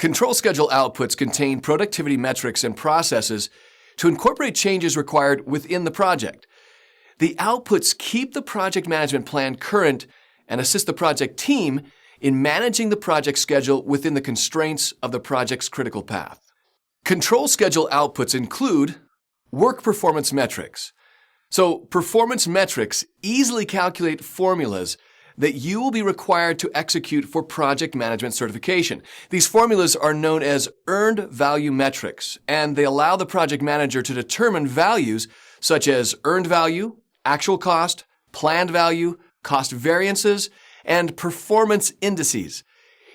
Control schedule outputs contain productivity metrics and processes to incorporate changes required within the project. The outputs keep the project management plan current and assist the project team in managing the project schedule within the constraints of the project's critical path. Control schedule outputs include work performance metrics. So, performance metrics easily calculate formulas that you will be required to execute for project management certification. These formulas are known as earned value metrics, and they allow the project manager to determine values such as earned value, actual cost, planned value, cost variances, and performance indices.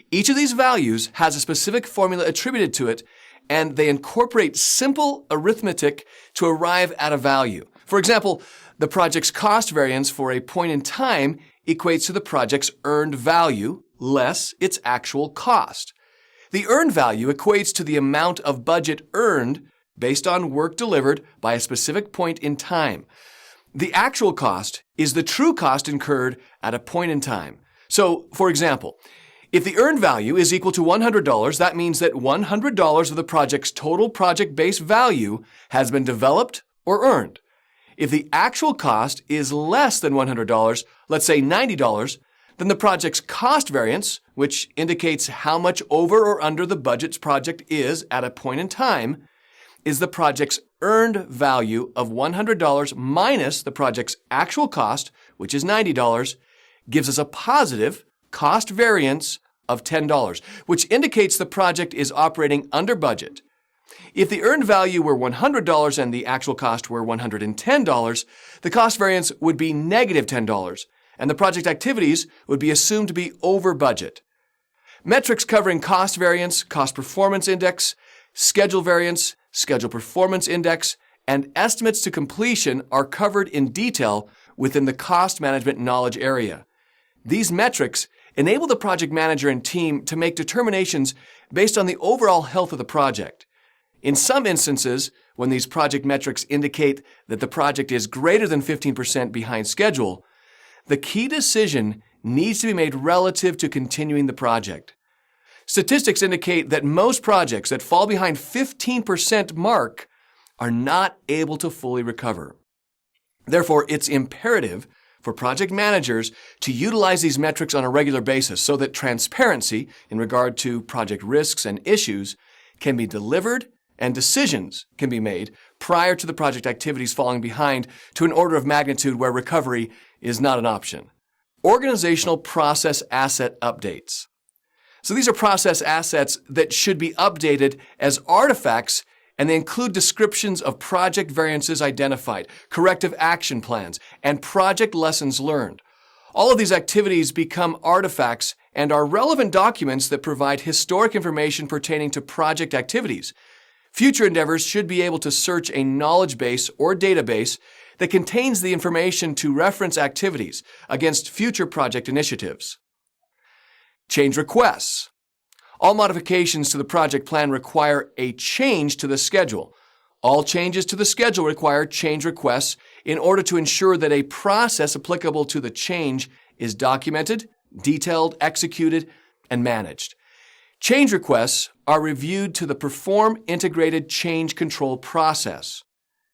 Each of these values has a specific formula attributed to it, and they incorporate simple arithmetic to arrive at a value. For example, the project's cost variance for a point in time equates to the project's earned value less its actual cost. The earned value equates to the amount of budget earned based on work delivered by a specific point in time. The actual cost is the true cost incurred at a point in time. So, for example, if the earned value is equal to $100, that means that $100 of the project's total project base value has been developed or earned. If the actual cost is less than $100, let's say $90, then the project's cost variance, which indicates how much over or under the budget's project is at a point in time, is the project's earned value of $100 minus the project's actual cost, which is $90, gives us a positive cost variance of $10, which indicates the project is operating under budget. If the earned value were $100 and the actual cost were $110, the cost variance would be negative $10, and the project activities would be assumed to be over budget. Metrics covering cost variance, cost performance index, schedule variance, schedule performance index, and estimates to completion are covered in detail within the cost management knowledge area. These metrics enable the project manager and team to make determinations based on the overall health of the project. In some instances, when these project metrics indicate that the project is greater than 15% behind schedule, the key decision needs to be made relative to continuing the project. Statistics indicate that most projects that fall behind 15% mark are not able to fully recover. Therefore, it's imperative for project managers to utilize these metrics on a regular basis so that transparency in regard to project risks and issues can be delivered and decisions can be made prior to the project activities falling behind to an order of magnitude where recovery is not an option. Organizational process asset updates. So these are process assets that should be updated as artifacts, and they include descriptions of project variances identified, corrective action plans, and project lessons learned. All of these activities become artifacts and are relevant documents that provide historic information pertaining to project activities. Future endeavors should be able to search a knowledge base or database that contains the information to reference activities against future project initiatives. Change requests. All modifications to the project plan require a change to the schedule. All changes to the schedule require change requests in order to ensure that a process applicable to the change is documented, detailed, executed, and managed. Change requests are reviewed to the Perform Integrated Change Control process.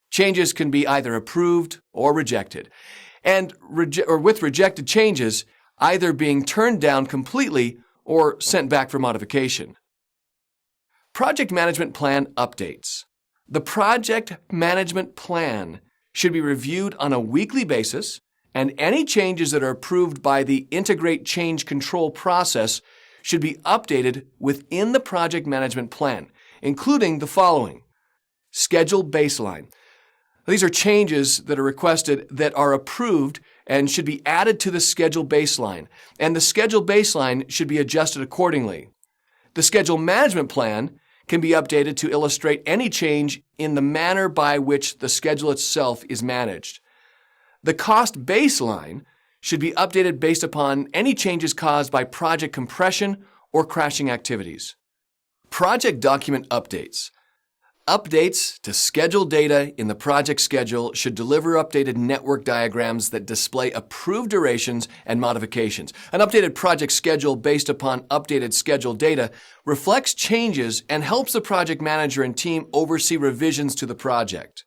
Changes can be either approved or rejected, and with rejected changes, either being turned down completely or sent back for modification. Project Management Plan Updates. The Project Management Plan should be reviewed on a weekly basis, and any changes that are approved by the Integrate Change Control process should be updated within the Project Management Plan, including the following. Schedule baseline. These are changes that are requested that are approved and should be added to the schedule baseline, and the schedule baseline should be adjusted accordingly. The schedule management plan can be updated to illustrate any change in the manner by which the schedule itself is managed. The cost baseline should be updated based upon any changes caused by project compression or crashing activities. Project document updates. Updates to schedule data in the project schedule should deliver updated network diagrams that display approved durations and modifications. An updated project schedule based upon updated schedule data reflects changes and helps the project manager and team oversee revisions to the project.